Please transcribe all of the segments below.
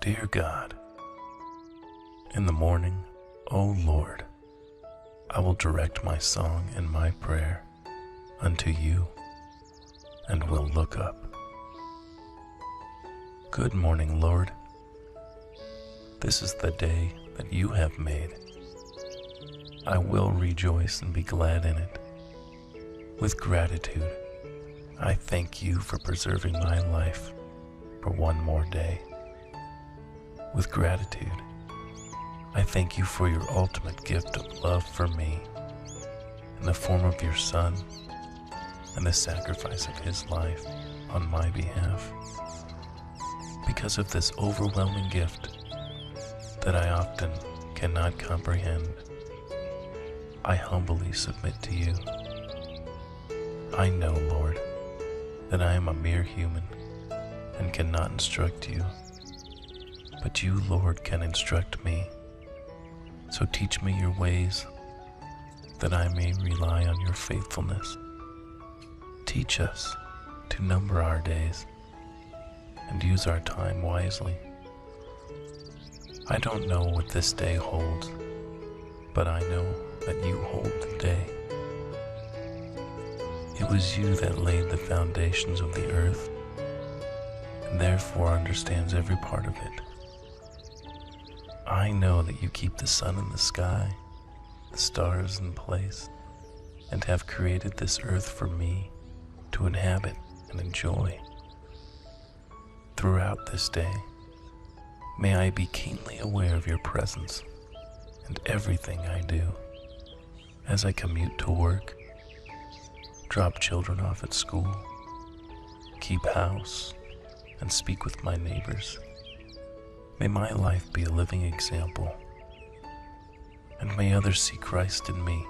Dear God, in the morning, O Lord, I will direct my song and my prayer unto you and will look up. Good morning, Lord. This is the day that you have made. I will rejoice and be glad in it. With gratitude, I thank you for preserving my life for one more day. With gratitude, I thank you for your ultimate gift of love for me in the form of your Son and the sacrifice of his life on my behalf. Because of this overwhelming gift that I often cannot comprehend, I humbly submit to you. I know, Lord, that I am a mere human and cannot instruct you, but you, Lord, can instruct me. So teach me your ways, that I may rely on your faithfulness. Teach us to number our days and use our time wisely. I don't know what this day holds, but I know that you hold the day. It was you that laid the foundations of the earth, and therefore understands every part of it. I know that you keep the sun in the sky, the stars in place, and have created this earth for me to inhabit and enjoy. Throughout this day, may I be keenly aware of your presence and everything I do as I commute to work, drop children off at school, keep house, and speak with my neighbors. May my life be a living example, and may others see Christ in me.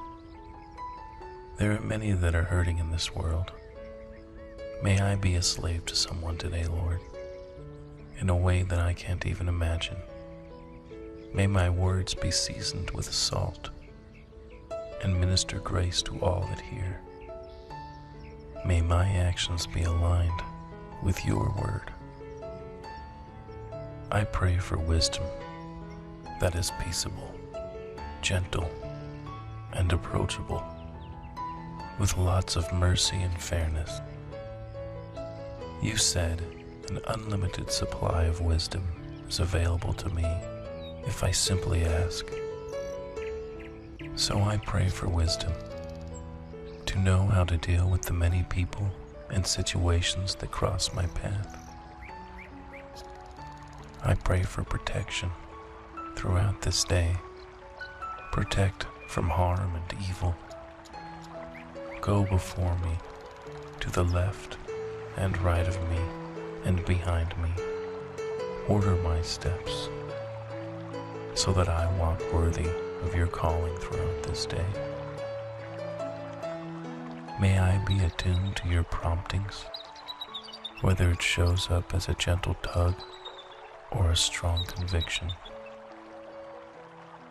There are many that are hurting in this world. May I be a slave to someone today, Lord, in a way that I can't even imagine. May my words be seasoned with salt and minister grace to all that hear. May my actions be aligned with your word. I pray for wisdom that is peaceable, gentle, and approachable, with lots of mercy and fairness. You said an unlimited supply of wisdom is available to me if I simply ask. So I pray for wisdom to know how to deal with the many people and situations that cross my path. I pray for protection throughout this day. Protect from harm and evil. Go before me, to the left and right of me and behind me. Order my steps, so that I walk worthy of your calling throughout this day. May I be attuned to your promptings, whether it shows up as a gentle tug or a strong conviction.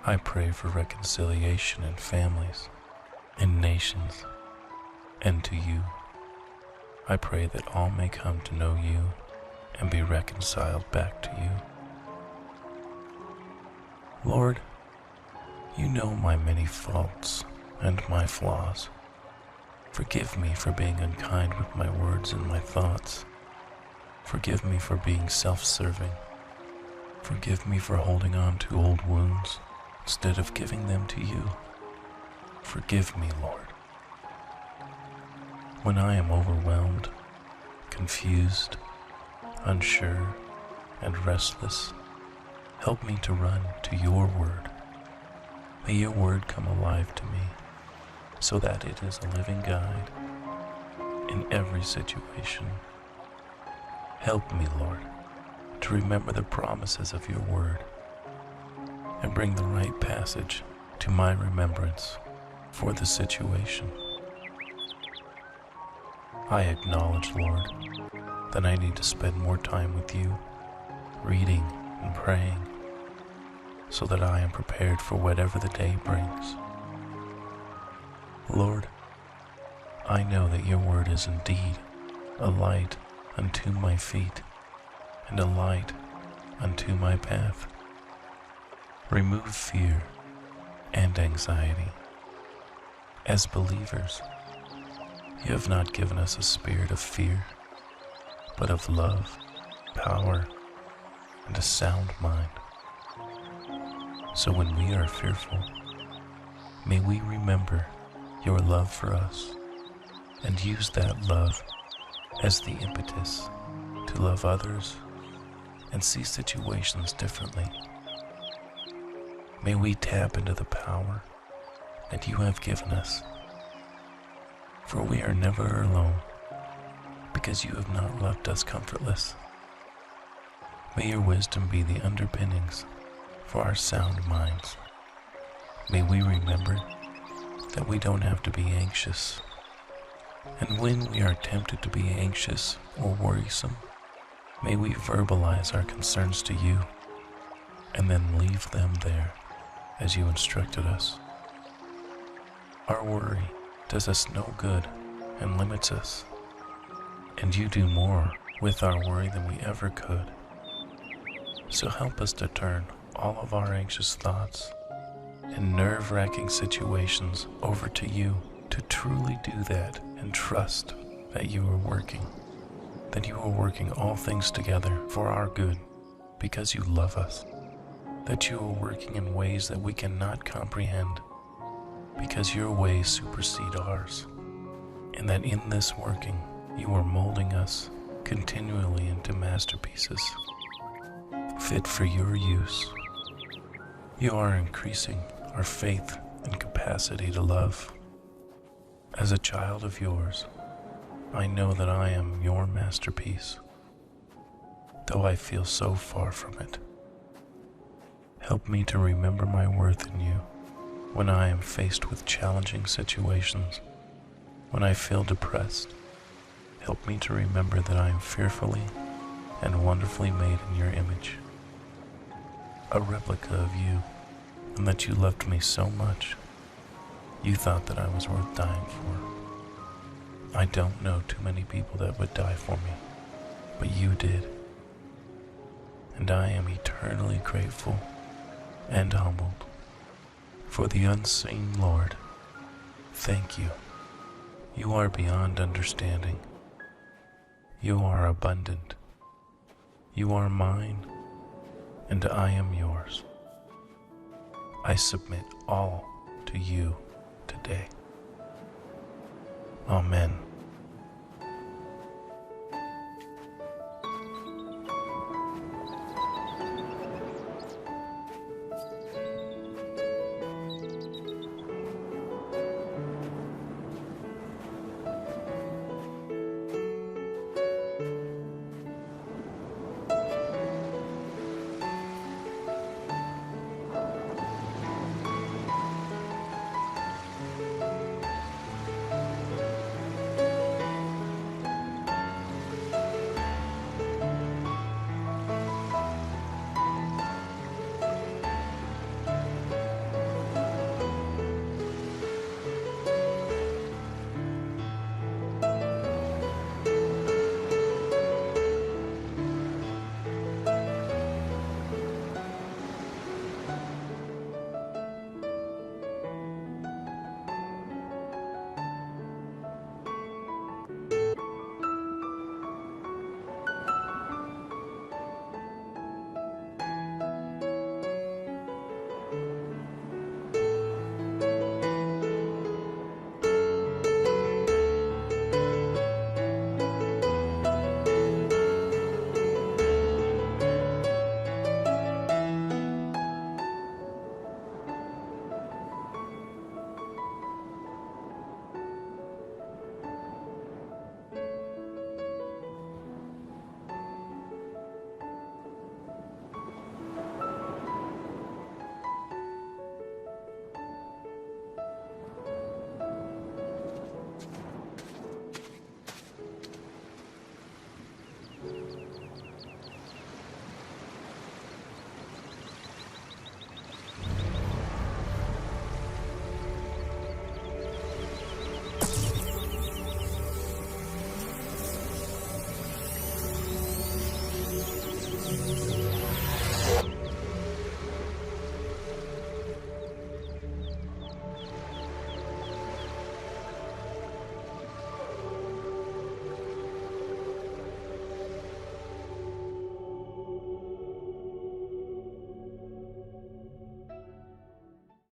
I pray for reconciliation in families, in nations, and to you. I pray that all may come to know you and be reconciled back to you. Lord, you know my many faults and my flaws. Forgive me for being unkind with my words and my thoughts. Forgive me for being self-serving. Forgive me for holding on to old wounds instead of giving them to you. Forgive me, Lord. When I am overwhelmed, confused, unsure, and restless, help me to run to your word. May your word come alive to me, so that it is a living guide in every situation. Help me, Lord, to remember the promises of your word and bring the right passage to my remembrance for the situation. I acknowledge, Lord, that I need to spend more time with you, reading and praying, so that I am prepared for whatever the day brings. Lord, I know that your word is indeed a light unto my feet and a light unto my path. Remove fear and anxiety. As believers, you have not given us a spirit of fear, but of love, power, and a sound mind. So when we are fearful, may we remember your love for us and use that love as the impetus to love others and see situations differently. May we tap into the power that you have given us, for we are never alone because you have not left us comfortless. May your wisdom be the underpinnings for our sound minds. May we remember that we don't have to be anxious. And when we are tempted to be anxious or worrisome, may we verbalize our concerns to you and then leave them there as you instructed us. Our worry does us no good and limits us, and you do more with our worry than we ever could. So help us to turn all of our anxious thoughts and nerve-wracking situations over to you, to truly do that and trust that you are working, that you are working all things together for our good because you love us, that you are working in ways that we cannot comprehend because your ways supersede ours, and that in this working you are molding us continually into masterpieces fit for your use. You are increasing our faith and capacity to love. As a child of yours, I know that I am your masterpiece, though I feel so far from it. Help me to remember my worth in you when I am faced with challenging situations, when I feel depressed. Help me to remember that I am fearfully and wonderfully made in your image, a replica of you, and that you loved me so much, you thought that I was worth dying for. I don't know too many people that would die for me, but you did. And I am eternally grateful and humbled. For the unseen Lord, thank you. You are beyond understanding. You are abundant. You are mine, and I am yours. I submit all to you today. Amen.